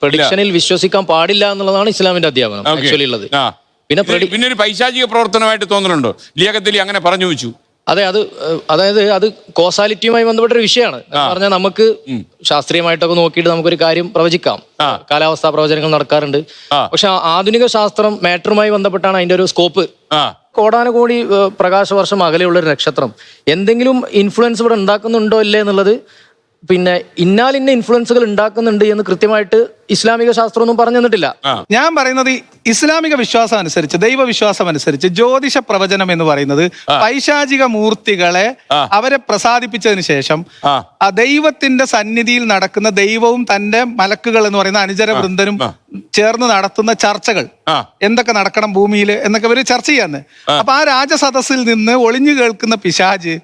പ്രഡിക്ഷനിൽ വിശ്വസിക്കാൻ പാടില്ല എന്നുള്ളതാണ് ഇസ്ലാമിന്റെ അധ്യാപനം ആക്ച്വലി ഉള്ളത്. പിന്നെ ഒരു പൈശാചിക പ്രവർത്തനമായിട്ട് തോന്നുന്നുണ്ടോ? ലിയാഖത്ത് അലി അങ്ങനെ പറഞ്ഞു വെച്ചു. അതെ, അതായത് അത് കോസാലിറ്റിയുമായി ബന്ധപ്പെട്ട ഒരു വിഷയമാണ്. പറഞ്ഞാൽ നമുക്ക് ശാസ്ത്രീയമായിട്ടൊക്കെ നോക്കിയിട്ട് നമുക്കൊരു കാര്യം പ്രവചിക്കാം, കാലാവസ്ഥാ പ്രവചനങ്ങൾ നടക്കാറുണ്ട്. പക്ഷെ ആധുനിക ശാസ്ത്രം മാറ്ററുമായി ബന്ധപ്പെട്ടാണ് അതിന്റെ ഒരു സ്കോപ്പ്. കോടാനുകോടി പ്രകാശവർഷം അകലെയുള്ള ഒരു നക്ഷത്രം എന്തെങ്കിലും ഇൻഫ്ലുവൻസ് ഇവിടെ ഉണ്ടാക്കുന്നുണ്ടോ ഇല്ലേ എന്നുള്ളത്, പിന്നെ ഇന്നാലിന്ന ഇൻഫ്ലുവൻസുകൾ ഉണ്ടാക്കുന്നുണ്ട് എന്ന് കൃത്യമായിട്ട് ഇസ്ലാമിക ശാസ്ത്രമൊന്നും പറഞ്ഞു തന്നിട്ടില്ല. ഞാൻ പറയുന്നത് ഇസ്ലാമിക വിശ്വാസം അനുസരിച്ച്, ദൈവവിശ്വാസം അനുസരിച്ച് ജ്യോതിഷ പ്രവചനം എന്ന് പറയുന്നത് പൈശാചിക മൂർത്തികളെ അവരെ പ്രസാദിപ്പിച്ചതിന് ശേഷം ആ ദൈവത്തിന്റെ സന്നിധിയിൽ നടക്കുന്ന ദൈവവും തന്റെ മലക്കുകൾ എന്ന് പറയുന്ന അനുചര വൃന്ദനും ചേർന്ന് നടത്തുന്ന ചർച്ചകൾ, എന്തൊക്കെ നടക്കണം ഭൂമിയിൽ എന്നൊക്കെ ഇവര് ചർച്ച ചെയ്യാന്ന്. അപ്പൊ ആ രാജസദസ്സിൽ നിന്ന് ഒളിഞ്ഞു കേൾക്കുന്ന പിശാജ്,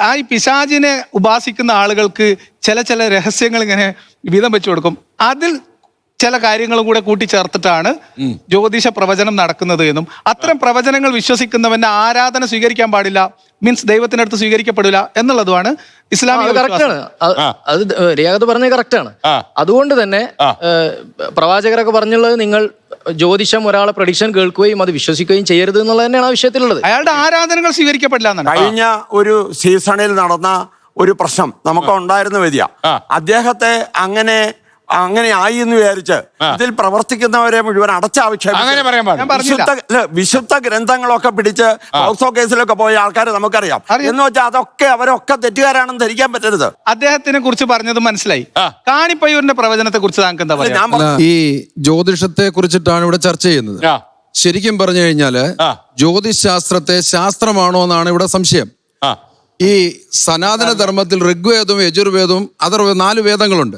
ആ പിശാജിനെ ഉപാസിക്കുന്ന ആളുകൾക്ക് ചില രഹസ്യങ്ങൾ ഇങ്ങനെ വീതം വെച്ചു കൊടുക്കും. അതിൽ ചില കാര്യങ്ങളും കൂടെ കൂട്ടിച്ചേർത്തിട്ടാണ് ജ്യോതിഷ പ്രവചനം നടക്കുന്നത് എന്നും അത്തരം പ്രവചനങ്ങൾ വിശ്വസിക്കുന്നവന്റെ ആരാധന സ്വീകരിക്കാൻ പാടില്ല, മീൻസ് ദൈവത്തിനടുത്ത് സ്വീകരിക്കപ്പെടില്ല എന്നുള്ളതുമാണ് ഇസ്ലാമിക. കറക്റ്റാണ്, അത് റിയാദത്ത് പറഞ്ഞത് കറക്റ്റാണ്. അതുകൊണ്ട് തന്നെ പ്രവാചകരൊക്കെ പറഞ്ഞുള്ളത് നിങ്ങൾ ജ്യോതിഷം ഒരാളെ പ്രഡിക്ഷൻ കേൾക്കുകയും അത് വിശ്വസിക്കുകയും ചെയ്യരുത് എന്നുള്ളത് തന്നെയാണ് ആ വിഷയത്തിലുള്ളത്. അയാളുടെ ആരാധനകൾ സ്വീകരിക്കപ്പെടില്ല എന്നാണ്. കഴിഞ്ഞ ഒരു സീസണിൽ നടന്ന ഒരു പ്രശ്നം നമുക്ക് ഉണ്ടായിരുന്ന വ്യതിയ അദ്ദേഹത്തെ അങ്ങനെ ആയി എന്ന് വിചാരിച്ച് ഇതിൽ പ്രവർത്തിക്കുന്നവരെ മുഴുവൻ വിശുദ്ധ ഗ്രന്ഥങ്ങളൊക്കെ പിടിച്ച് പോക്സോ കേസിലൊക്കെ പോയ ആൾക്കാരെ നമുക്കറിയാം. എന്ന് വെച്ചാൽ അവരൊക്കെ തെറ്റുകാരാണെന്ന് ധരിക്കാൻ പറ്റരുത്. അദ്ദേഹത്തിനെ കുറിച്ച് പറഞ്ഞത് മനസ്സിലായി. കാണിപ്പയ്യൂരിന്റെ പ്രവചനത്തെ കുറിച്ച് താങ്കൾക്ക് എന്താ പറയാ? ഈ ജ്യോതിഷത്തെ കുറിച്ചിട്ടാണ് ഇവിടെ ചർച്ച ചെയ്യുന്നത്. ശരിക്കും പറഞ്ഞു കഴിഞ്ഞാല് ജ്യോതിഷ് ശാസ്ത്രത്തെ ശാസ്ത്രമാണോ എന്നാണ് ഇവിടെ സംശയം. ഈ സനാതന ധർമ്മത്തിൽ ഋഗ്വേദവും യജുർവേദവും 4 വേദങ്ങളുണ്ട്.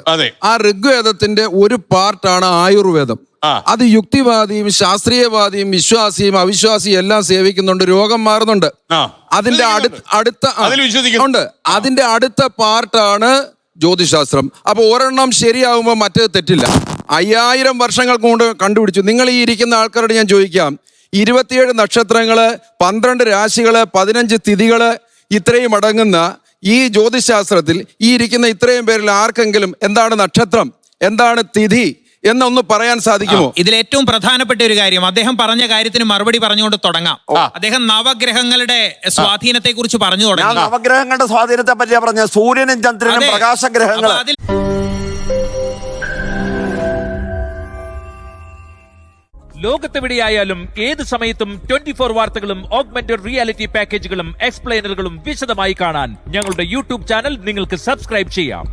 ആ ഋഗ്വേദത്തിന്റെ ഒരു പാർട്ടാണ് ആയുർവേദം. അത് യുക്തിവാദിയും ശാസ്ത്രീയവാദിയും വിശ്വാസിയും അവിശ്വാസിയും എല്ലാം സേവിക്കുന്നുണ്ട്, രോഗം മാറുന്നുണ്ട്. അതിന്റെ അതിന്റെ അടുത്ത പാർട്ടാണ് ജ്യോതിശാസ്ത്രം. അപ്പൊ ഒരെണ്ണം ശരിയാകുമ്പോൾ മറ്റേത് തെറ്റില്ല. 5000 വർഷങ്ങൾക്ക് കൊണ്ട് കണ്ടുപിടിച്ചു. നിങ്ങൾ ഈ ഇരിക്കുന്ന ആൾക്കാരോട് ഞാൻ ചോദിക്കാം, 27 നക്ഷത്രങ്ങള്, 12 രാശികള്, 15 തിഥികള്, ഇത്രയും അടങ്ങുന്ന ഈ ജ്യോതിശാസ്ത്രത്തിൽ ഈ ഇരിക്കുന്ന ഇത്രയും പേരിൽ ആർക്കെങ്കിലും എന്താണ് നക്ഷത്രം, എന്താണ് തിഥി എന്നൊന്ന് പറയാൻ സാധിക്കുമോ? ഇതിൽ ഏറ്റവും പ്രധാനപ്പെട്ട ഒരു കാര്യം, അദ്ദേഹം പറഞ്ഞ കാര്യത്തിന് മറുപടി പറഞ്ഞുകൊണ്ട് തുടങ്ങാം. അദ്ദേഹം നവഗ്രഹങ്ങളുടെ സ്വാധീനത്തെ കുറിച്ച് പറഞ്ഞു തുടങ്ങി. നവഗ്രഹങ്ങളുടെ സ്വാധീനത്തെ പറ്റിയാ പറഞ്ഞ സൂര്യനും ചന്ദ്രനും പ്രകാശഗ്രഹങ്ങൾ. ലോകത്തെവിടെയായാലും ഏത് സമയത്തും 24 വാർത്തകളും ഓഗ്മെന്റഡ് റിയാലിറ്റി പാക്കേജുകളും എക്സ്പ്ലെയിനറുകളും വിശദമായി കാണാൻ ഞങ്ങളുടെ യൂട്യൂബ് ചാനൽ നിങ്ങൾക്ക് സബ്സ്ക്രൈബ് ചെയ്യാം.